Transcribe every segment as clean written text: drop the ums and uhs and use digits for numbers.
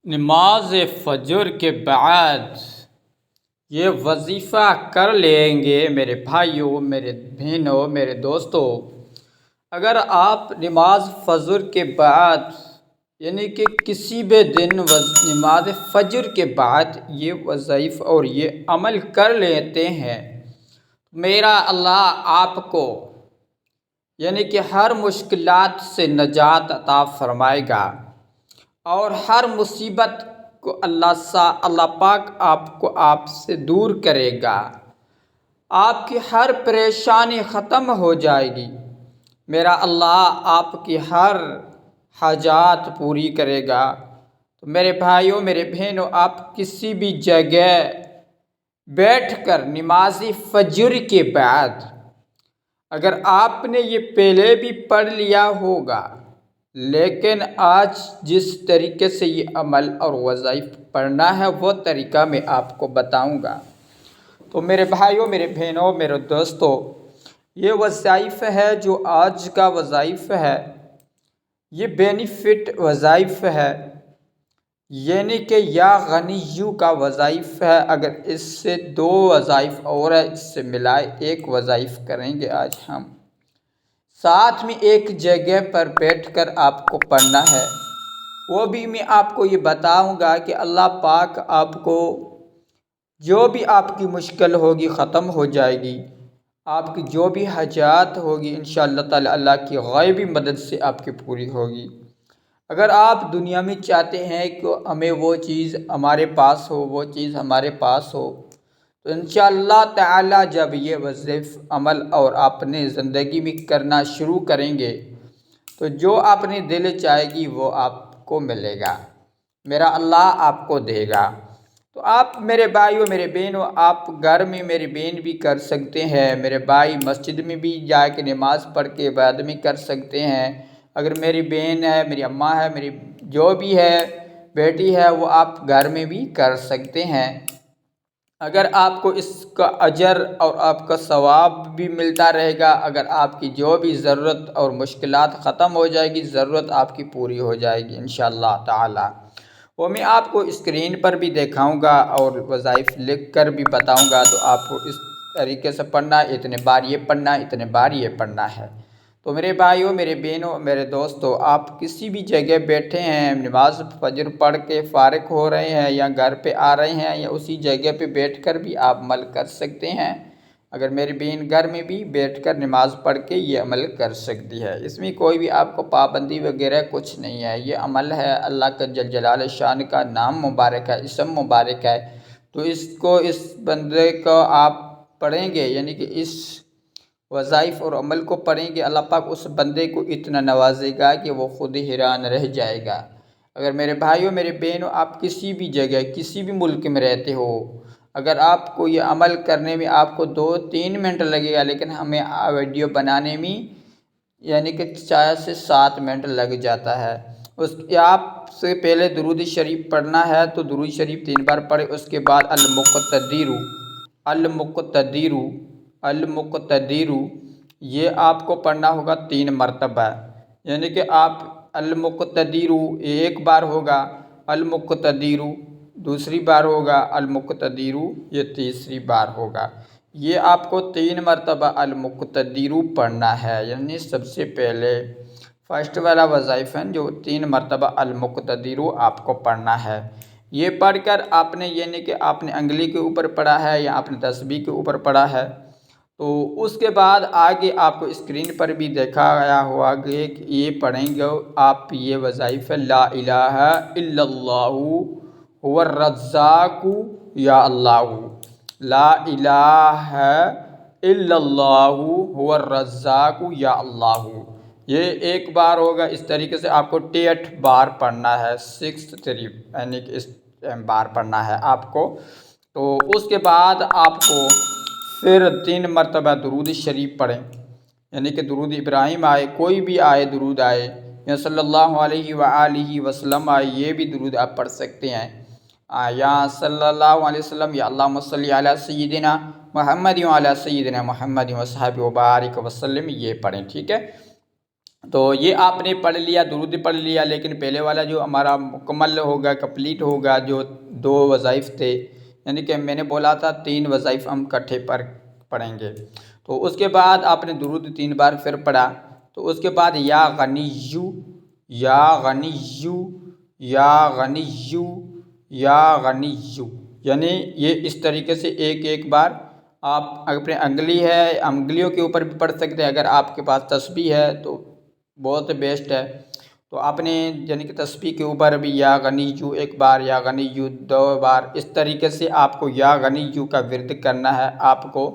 نماز فجر کے بعد یہ وظیفہ کر لیں گے میرے بھائیوں، میرے بہنوں، میرے دوستوں۔ اگر آپ نماز فجر کے بعد یعنی کہ کسی بھی دن نماز فجر کے بعد یہ وظائف اور یہ عمل کر لیتے ہیں، میرا اللہ آپ کو یعنی کہ ہر مشکلات سے نجات عطا فرمائے گا اور ہر مصیبت کو اللہ پاک آپ سے دور کرے گا۔ آپ کی ہر پریشانی ختم ہو جائے گی۔ میرا اللہ آپ کی ہر حاجات پوری کرے گا۔ تو میرے بھائیوں، میرے بہنوں، آپ کسی بھی جگہ بیٹھ کر نماز فجر کے بعد اگر آپ نے یہ پہلے بھی پڑھ لیا ہوگا، لیکن آج جس طریقے سے یہ عمل اور وظائف پڑھنا ہے وہ طریقہ میں آپ کو بتاؤں گا۔ تو میرے بھائیوں، میرے بہنوں، میرے دوستوں، یہ وظائف ہے جو آج کا وظائف ہے، یہ بینیفٹ وظائف ہے، یعنی کہ یا غنیوں کا وظائف ہے۔ اگر اس سے دو وظائف اور ہے، اس سے ملائے ایک وظائف کریں گے آج ہم۔ ساتھ میں ایک جگہ پر بیٹھ کر آپ کو پڑھنا ہے، وہ بھی میں آپ کو یہ بتاؤں گا کہ اللہ پاک آپ کو جو بھی آپ کی مشکل ہوگی ختم ہو جائے گی۔ آپ کی جو بھی حاجات ہوگی انشاءاللہ تعالی اللہ کی غیبی مدد سے آپ کی پوری ہوگی۔ اگر آپ دنیا میں چاہتے ہیں کہ ہمیں وہ چیز ہمارے پاس ہو، وہ چیز ہمارے پاس ہو، تو انشاءاللہ تعالی جب یہ وظائف عمل اور اپنے زندگی میں کرنا شروع کریں گے تو جو اپنے دل چاہے گی وہ آپ کو ملے گا، میرا اللہ آپ کو دے گا۔ تو آپ میرے بھائیوں، میرے بہنوں، آپ گھر میں میری بہن بھی کر سکتے ہیں، میرے بھائی مسجد میں بھی جا کے نماز پڑھ کے بعد میں کر سکتے ہیں۔ اگر میری بہن ہے، میری اماں ہے، میری جو بھی ہے بیٹی ہے، وہ آپ گھر میں بھی کر سکتے ہیں۔ اگر آپ کو اس کا اجر اور آپ کا ثواب بھی ملتا رہے گا، اگر آپ کی جو بھی ضرورت اور مشکلات ختم ہو جائے گی، ضرورت آپ کی پوری ہو جائے گی انشاءاللہ تعالی۔ وہ میں آپ کو اسکرین پر بھی دکھاؤں گا اور وظائف لکھ کر بھی بتاؤں گا، تو آپ کو اس طریقے سے پڑھنا ہے، اتنے بار یہ پڑھنا ہے، اتنے بار یہ پڑھنا ہے۔ تو میرے بھائیوں، میرے بہنوں، میرے دوستوں، آپ کسی بھی جگہ بیٹھے ہیں، نماز فجر پڑھ کے فارغ ہو رہے ہیں یا گھر پہ آ رہے ہیں یا اسی جگہ پہ بیٹھ کر بھی آپ عمل کر سکتے ہیں۔ اگر میری بہن گھر میں بھی بیٹھ کر نماز پڑھ کے یہ عمل کر سکتی ہے، اس میں کوئی بھی آپ کو پابندی وغیرہ کچھ نہیں ہے۔ یہ عمل ہے اللہ کا جل جلالہ شان کا نام مبارک ہے، اسم مبارک ہے، تو اس بندے کو آپ پڑھیں گے، یعنی کہ اس وظائف اور عمل کو پڑھیں گے، اللہ پاک اس بندے کو اتنا نوازے گا کہ وہ خود ہی حیران رہ جائے گا۔ اگر میرے بھائیوں، میرے بہنوں، آپ کسی بھی جگہ، کسی بھی ملک میں رہتے ہو، اگر آپ کو یہ عمل کرنے میں آپ کو 2-3 منٹ لگے گا، لیکن ہمیں ویڈیو بنانے میں یعنی کہ 4 سے 7 منٹ لگ جاتا ہے۔ آپ سے پہلے درود شریف پڑھنا ہے تو درود شریف 3 بار پڑھیں، اس کے بعد المقتدر المقتدر المقتدر یہ آپ کو پڑھنا ہوگا 3 مرتبہ، یعنی کہ آپ المقتدر ایک بار ہوگا، المقتدر دوسری بار ہوگا، المقتدر یہ تیسری بار ہوگا۔ یہ آپ کو 3 مرتبہ المقتدر پڑھنا ہے، یعنی سب سے پہلے فرسٹ والا وظائف ہے جو 3 مرتبہ المقتدر آپ کو پڑھنا ہے۔ یہ پڑھ کر آپ نے یعنی کہ آپ نے انگلی کے اوپر پڑھا ہے یا آپ نے تسبیح کے اوپر پڑھا ہے، تو اس کے بعد آگے آپ کو اسکرین پر بھی دیکھا گیا ہوا کہ یہ پڑھیں گے آپ یہ وظائف لا الہ الا اللہ هو الرزاق یا اللہ، لا الہ الا اللہ هو الرزاق یا اللہ، یہ ایک بار ہوگا۔ اس طریقے سے آپ کو 8 بار پڑھنا ہے، 6 یعنی کہ اس بار پڑھنا ہے آپ کو۔ تو اس کے بعد آپ کو پھر 3 مرتبہ درود شریف پڑھیں، یعنی کہ درود ابراہیم آئے، کوئی بھی آئے درود آئے، یا صلی اللہ علیہ وآلہ وسلم آئے، یہ بھی درود آپ پڑھ سکتے ہیں، یا صلی اللہ علیہ وسلم، یا اللہم صلی علی سیدنا محمد وعلی سیدنا محمد وصحبہ وبارک وسلم، یہ پڑھیں، ٹھیک ہے۔ تو یہ آپ نے پڑھ لیا، درود پڑھ لیا، لیکن پہلے والا جو ہمارا مکمل ہوگا، کمپلیٹ ہوگا، جو 2 وظائف تھے، یعنی کہ میں نے بولا تھا 3 وظائف ہم اکٹھے پڑھیں گے، تو اس کے بعد آپ نے درود 3 بار پھر پڑھا، تو اس کے بعد یا غنیو، یا غنیو، یا غنیو، یا غنیو، یعنی یہ اس طریقے سے ایک بار آپ اپنے انگلیوں کے اوپر بھی پڑھ سکتے ہیں، اگر آپ کے پاس تسبیح ہے تو بہت بیسٹ ہے، تو آپ نے یعنی کہ تسبیح کے اوپر بھی یا غنیو 1 بار، یا غنیو 2 بار، اس طریقے سے آپ کو یا غنیو کا ورد کرنا ہے، آپ کو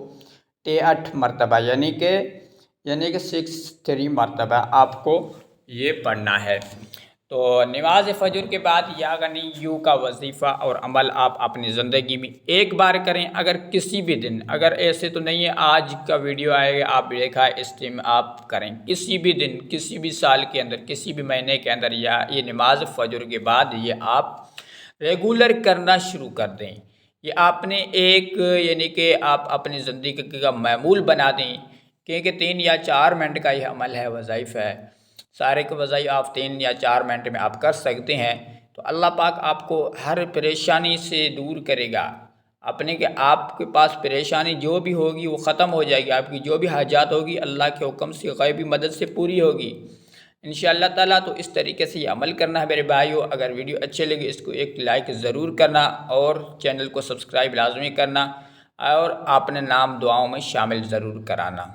8 مرتبہ، یعنی کہ 63 مرتبہ آپ کو یہ پڑھنا ہے۔ تو نماز فجر کے بعد یا غنیو کا وظیفہ اور عمل آپ اپنی زندگی میں 1 بار کریں، اگر کسی بھی دن، اگر ایسے تو نہیں ہے آج کا ویڈیو آئے گا آپ دیکھا اس ٹائم آپ کریں، کسی بھی دن، کسی بھی سال کے اندر، کسی بھی مہینے کے اندر، یا یہ نماز فجر کے بعد یہ آپ ریگولر کرنا شروع کر دیں، یہ آپ نے یعنی کہ آپ اپنی زندگی کا معمول بنا دیں، کیونکہ 3 یا 4 منٹ کا یہ عمل ہے، وظائف ہے، سارے کے وظائف آپ 3 یا 4 منٹ میں آپ کر سکتے ہیں، تو اللہ پاک آپ کو ہر پریشانی سے دور کرے گا، اپنے کہ آپ کے پاس پریشانی جو بھی ہوگی وہ ختم ہو جائے گی، آپ کی جو بھی حاجات ہوگی اللہ کے حکم سے غیبی مدد سے پوری ہوگی انشاءاللہ تعالیٰ۔ تو اس طریقے سے یہ عمل کرنا ہے میرے بھائیو، اگر ویڈیو اچھے لگے اس کو ایک لائک ضرور کرنا، اور چینل کو سبسکرائب لازمی کرنا، اور اپنے نام دعاؤں میں شامل ضرور کرانا۔